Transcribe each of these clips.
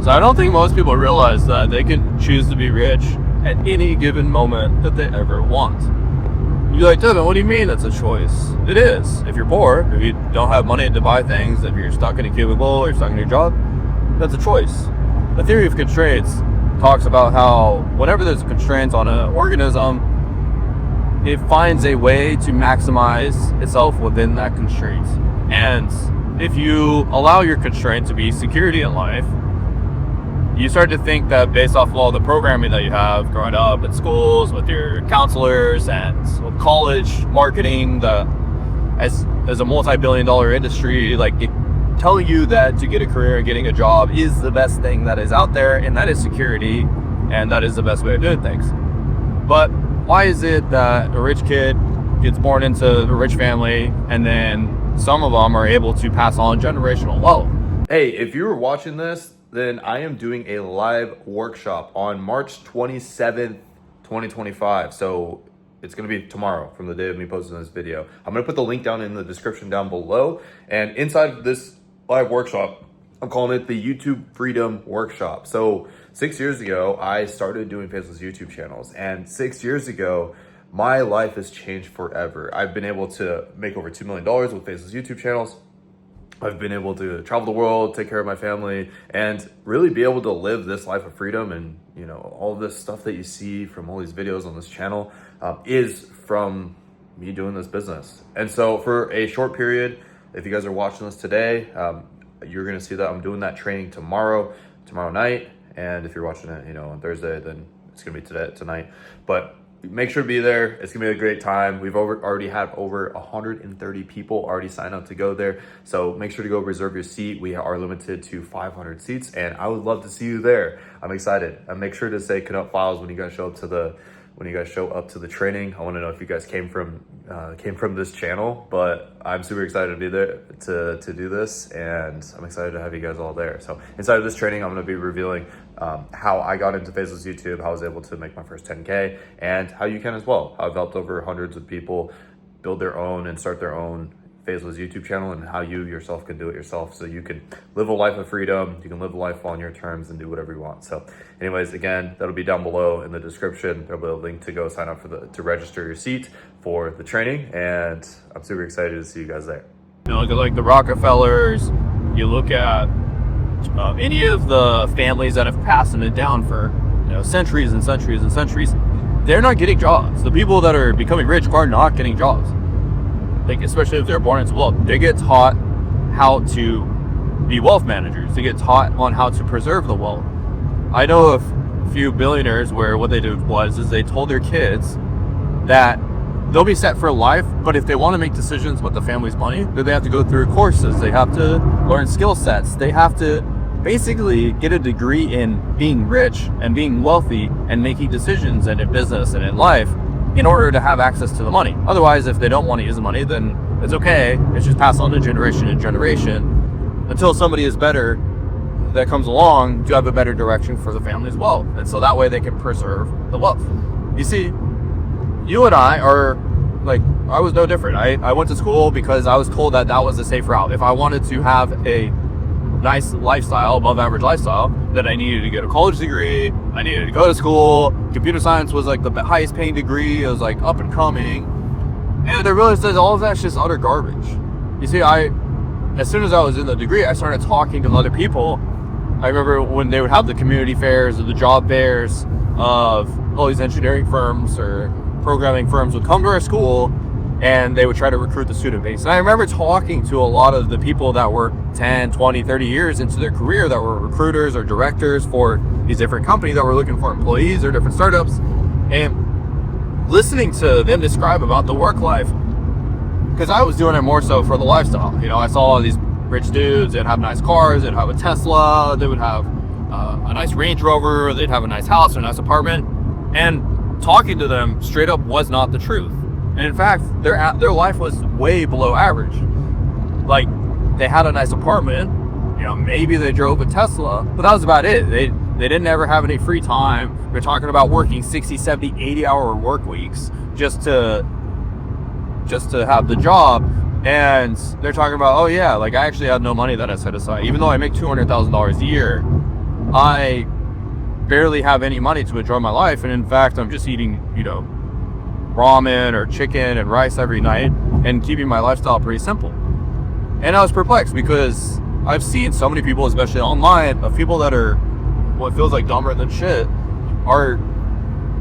So I don't think most people realize that they can choose to be rich at any given moment that they ever want. You're like, Devin, what do you mean it's a choice? It is. If you're poor, if you don't have money to buy things, if you're stuck in a cubicle or you're stuck in your job, that's a choice. The theory of constraints talks about how whenever there's constraints on an organism, it finds a way to maximize itself within that constraint. And if you allow your constraint to be security in life, you start to think that based off of all the programming that you have growing up at schools with your counselors and with college marketing, as a multi-billion-dollar industry, like telling you that to get a career and getting a job is the best thing that is out there, and that is security, and that is the best way of doing things. But why is it that a rich kid gets born into a rich family, and then some of them are able to pass on generational wealth? Hey, if you were watching this, then I am doing a live workshop on March 27th, 2025. So it's going to be tomorrow from the day of me posting this video. I'm going to put the link down in the description down below. And inside of this live workshop, I'm calling it the YouTube Freedom Workshop. So 6 years ago, I started doing faceless YouTube channels. And 6 years ago, my life has changed forever. I've been able to make over $2 million with faceless YouTube channels. I've been able to travel the world, take care of my family, and really be able to live this life of freedom. And, you know, all this stuff that you see from all these videos on this channel is from me doing this business. And so for a short period, if you guys are watching this today, you're going to see that I'm doing that training tomorrow night. And if you're watching it, you know, on Thursday, then it's going to be tonight. But make sure to be there. It's gonna be a great time. We've already had over 130 people already sign up to go there. So make sure to go reserve your seat. We are limited to 500 seats, and I would love to see you there. I'm excited. And make sure to say Canuck Files when you guys show up to the training. I want to know if you guys came from this channel, but I'm super excited to be there to do this, and I'm excited to have you guys all there. So inside of this training, I'm going to be revealing how I got into faceless YouTube, how I was able to make my first 10K, and how you can as well. How I've helped over hundreds of people build their own and start their own faceless YouTube channel, and how you yourself can do it yourself, so you can live a life of freedom. You can live a life on your terms and do whatever you want. So anyways, again, that'll be down below in the description. There'll be a link to go sign up to register your seat for the training, and I'm super excited to see you guys there. You look at like the Rockefellers, you look at any of the families that have passed it down for centuries and centuries and centuries. They're not getting jobs. The people that are becoming rich are not getting jobs. Like, especially if they're born into wealth, they get taught how to be wealth managers. They get taught on how to preserve the wealth. I know of a few billionaires where what they did is they told their kids that they'll be set for life, but if they want to make decisions with the family's money, then they have to go through courses. They have to learn skill sets. They have to basically get a degree in being rich and being wealthy and making decisions and in business and in life, in order to have access to the money. Otherwise, if they don't want to use the money, then it's okay. It's just passed on to generation and generation until somebody is better that comes along to have a better direction for the family's wealth. And so that way they can preserve the wealth. You see, you and I are like, I was no different. I went to school because I was told that was a safe route. If I wanted to have a nice lifestyle, above average lifestyle, then I needed to get a college degree. I needed to go to school. Computer science was like the highest paying degree. It was like up and coming. And I realized that all of that's just utter garbage. You see, as soon as I was in the degree, I started talking to other people. I remember when they would have the community fairs or the job fairs of all these engineering firms or programming firms would come to our school, and they would try to recruit the student base. And I remember talking to a lot of the people that were 10, 20, 30 years into their career that were recruiters or directors for these different companies that were looking for employees or different startups, and listening to them describe about the work life, because I was doing it more so for the lifestyle. I saw all these rich dudes, they'd have nice cars, they'd have a Tesla, they would have a nice Range Rover, they'd have a nice house or a nice apartment, and talking to them straight up was not the truth. And in fact, their life was way below average. Like, they had a nice apartment, maybe they drove a Tesla, but that was about it. They didn't ever have any free time. They're talking about working 60, 70, 80-hour work weeks just to have the job. And they're talking about, oh yeah, like I actually had no money that I set aside. Even though I make $200,000 a year, I barely have any money to enjoy my life, and in fact, I'm just eating, ramen or chicken and rice every night and keeping my lifestyle pretty simple. And I was perplexed because I've seen so many people, especially online, of people that are what feels like dumber than shit, are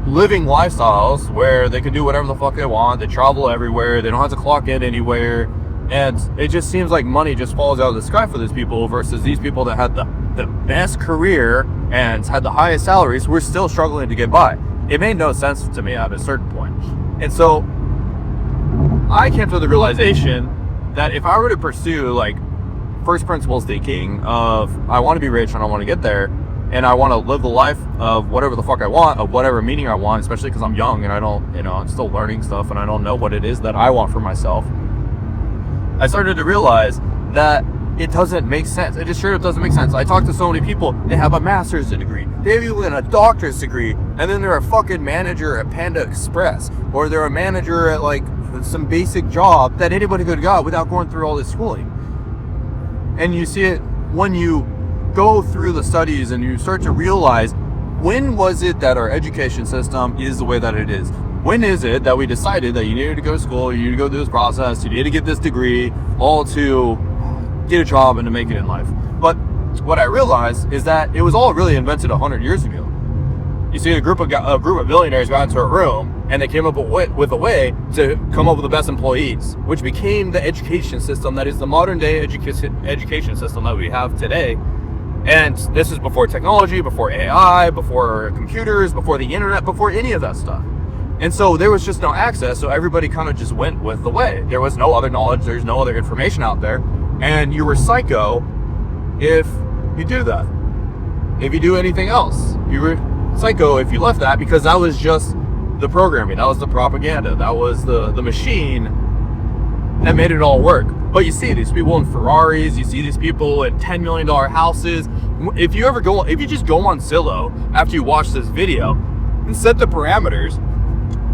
living lifestyles where they can do whatever the fuck they want. They travel everywhere. They don't have to clock in anywhere. And it just seems like money just falls out of the sky for these people versus these people that had the best career and had the highest salaries were still struggling to get by. It made no sense to me at a certain point. And so I came to the realization that if I were to pursue like first principles thinking of I want to be rich and I want to get there and I want to live the life of whatever the fuck I want, of whatever meaning I want, especially because I'm young and I don't, I'm still learning stuff and I don't know what it is that I want for myself. I started to realize that it doesn't make sense. It just straight up doesn't make sense. I talk to so many people, they have a master's degree, they have even a doctor's degree, and then they're a fucking manager at Panda Express, or they're a manager at like some basic job that anybody could have got without going through all this schooling. And you see it when you go through the studies and you start to realize, when was it that our education system is the way that it is? When is it that we decided that you needed to go to school, you need to go through this process, you need to get this degree, all to get a job and to make it in life? But what I realized is that it was all really invented 100 years ago. You see, a group of billionaires got into a room and they came up with a way to come up with the best employees, which became the education system that is the modern day education system that we have today. And this is before technology, before AI, before computers, before the internet, before any of that stuff. And so there was just no access, so everybody kind of just went with the way. There was no other knowledge, there's no other information out there, and you were psycho if you do that. If you do anything else, you were psycho if you left that, because that was just the programming, that was the propaganda, that was the machine that made it all work. But you see these people in Ferraris, you see these people in $10 million houses. If you just go on Zillow after you watch this video and set the parameters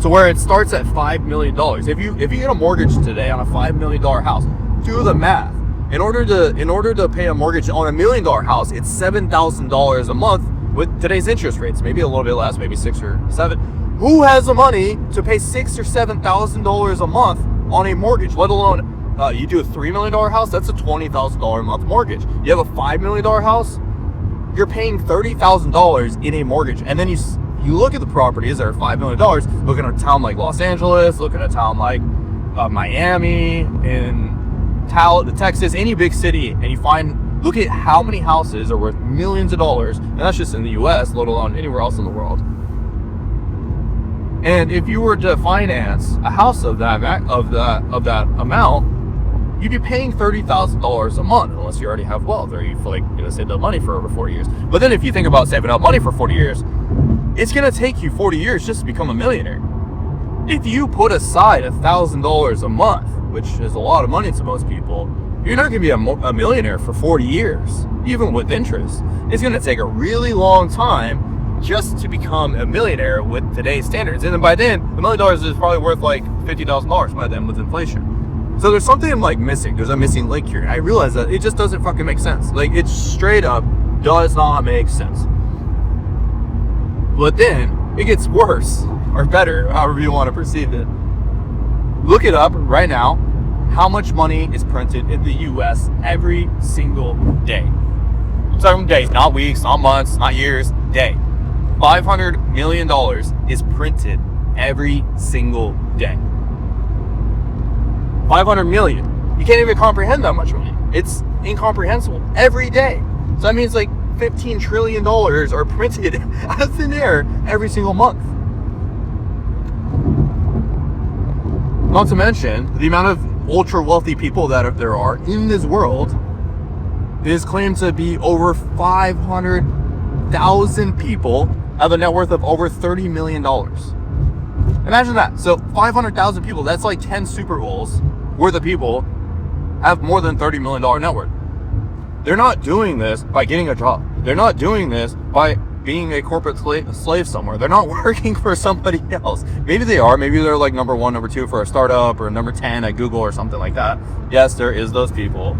to where it starts at $5 million. If you get a mortgage today on a $5 million house, do the math. In order to pay a mortgage on $1 million house, it's $7,000 a month with today's interest rates. Maybe a little bit less, maybe 6 or 7. Who has the money to pay $6,000 or $7,000 a month on a mortgage? Let alone you do a $3 million house, that's a $20,000 a month mortgage. You have a $5 million house, you're paying $30,000 in a mortgage, and then you look at the properties that are $5 million, looking at a town like Los Angeles, looking at a town like Miami, in Texas, any big city, and look at how many houses are worth millions of dollars, and that's just in the US, let alone anywhere else in the world. And if you were to finance a house of that amount, you'd be paying $30,000 a month, unless you already have wealth, or you feel like you're gonna save that money for over 40 years. But then if you think about saving up money for 40 years, it's going to take you 40 years just to become a millionaire. If you put aside $1,000 a month, which is a lot of money to most people, you're not going to be a millionaire for 40 years, even with interest. It's going to take a really long time just to become a millionaire with today's standards. And then by then, $1 million is probably worth like $50,000 by then with inflation. So there's something like missing. There's a missing link here. And I realize that it just doesn't fucking make sense. Like, it straight up does not make sense. But then it gets worse, or better, however you want to perceive it. Look it up right now, how much money is printed in the US every single day. I'm talking days, not weeks, not months, not years, day. $500 million is printed every single day. 500 million. You can't even comprehend that much money. It's incomprehensible every day. So that means like $15 trillion are printed out of thin air every single month. Not to mention the amount of ultra wealthy people that there are in this world is claimed to be over 500,000 people have a net worth of over $30 million. Imagine that. So 500,000 people, that's like 10 Super Bowls worth of people have more than $30 million net worth. They're not doing this by getting a job. They're not doing this by being a corporate slave somewhere. They're not working for somebody else. Maybe they are. Maybe they're like number 1, number 2 for a startup, or number 10 at Google or something like that. Yes, there is those people.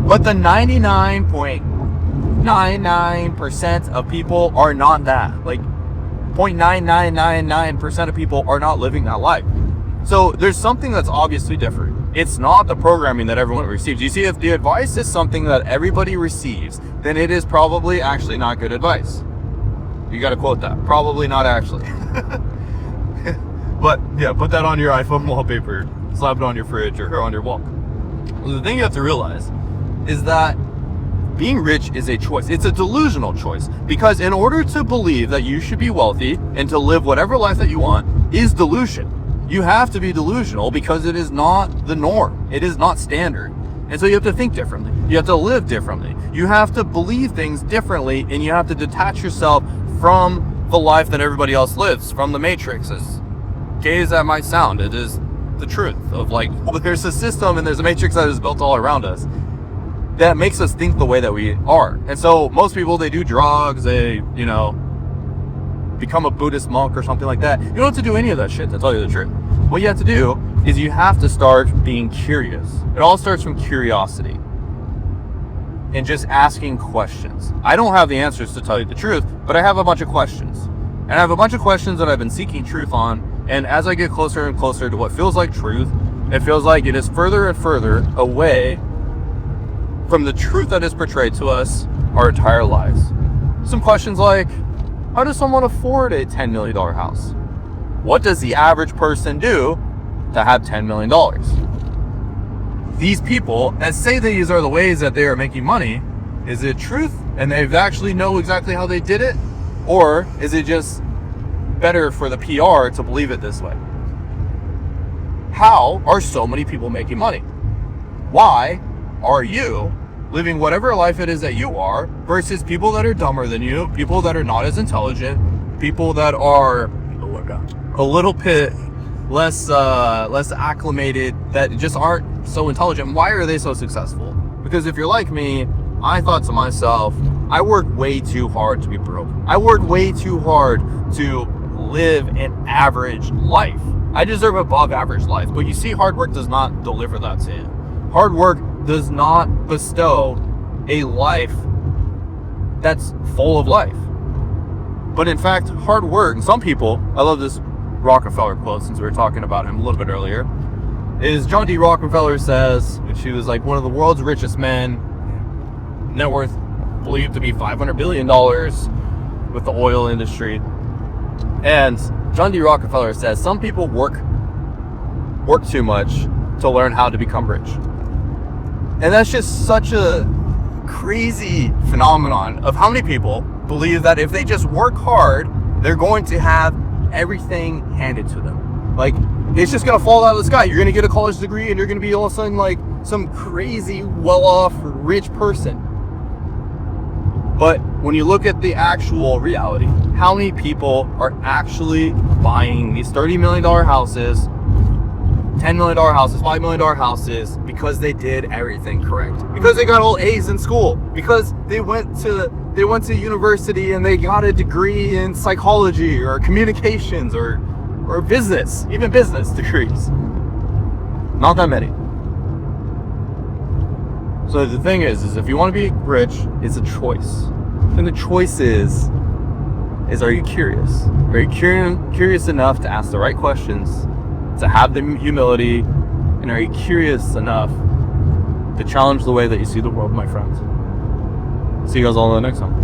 But the 99.9 0.99% of people are not that. Like 0.9999% of people are not living that life. So there's something that's obviously different. It's not the programming that everyone receives. You see, if the advice is something that everybody receives, then it is probably actually not good advice. You got to quote that. Probably not actually. But yeah, put that on your iPhone wallpaper, slap it on your fridge or on your wall. Well, the thing you have to realize is that being rich is a choice. It's a delusional choice, because in order to believe that you should be wealthy and to live whatever life that you want is delusion. You have to be delusional because it is not the norm. It is not standard. And so you have to think differently. You have to live differently. You have to believe things differently, and you have to detach yourself from the life that everybody else lives, from the matrix. As gay as that might sound, it is the truth of like, there's a system and there's a matrix that is built all around us that makes us think the way that we are. And so most people, they do drugs, they, become a Buddhist monk or something like that. You don't have to do any of that shit, to tell you the truth. What you have to do is you have to start being curious. It all starts from curiosity and just asking questions. I don't have the answers, to tell you the truth, but I have a bunch of questions. And I have a bunch of questions that I've been seeking truth on. And as I get closer and closer to what feels like truth, it feels like it is further and further away from the truth that is portrayed to us our entire lives. Some questions like, how does someone afford a $10 million house? What does the average person do to have $10 million? These people that say these are the ways that they are making money, is it truth and they actually know exactly how they did it? Or is it just better for the PR to believe it this way? How are so many people making money? Why are you living whatever life it is that you are versus people that are dumber than you, people that are not as intelligent, people that are a little bit less acclimated, that just aren't so intelligent? Why are they so successful? Because if you're like me, I thought to myself, I worked way too hard to be broke. I worked way too hard to live an average life. I deserve above average life. But you see, hard work does not deliver that to you. Hard work does not bestow a life that's full of life. But in fact, hard work, and some people, I love this Rockefeller quote since we were talking about him a little bit earlier, is John D. Rockefeller says, which he was like one of the world's richest men, net worth believed to be $500 billion with the oil industry. And John D. Rockefeller says some people work too much to learn how to become rich. And that's just such a crazy phenomenon of how many people believe that if they just work hard, they're going to have everything handed to them. Like, it's just going to fall out of the sky. You're going to get a college degree and you're going to be all of a sudden like some crazy, well-off, rich person. But when you look at the actual reality, how many people are actually buying these $30 million houses, $10 million houses, $5 million houses because they did everything correct? Because they got all A's in school. Because they went to university and they got a degree in psychology or communications or business, even business degrees. Not that many. So the thing is if you want to be rich, it's a choice. And the choice is are you curious? Are you curious enough to ask the right questions, to have the humility, and are you curious enough to challenge the way that you see the world, my friends? See you guys all in the next one.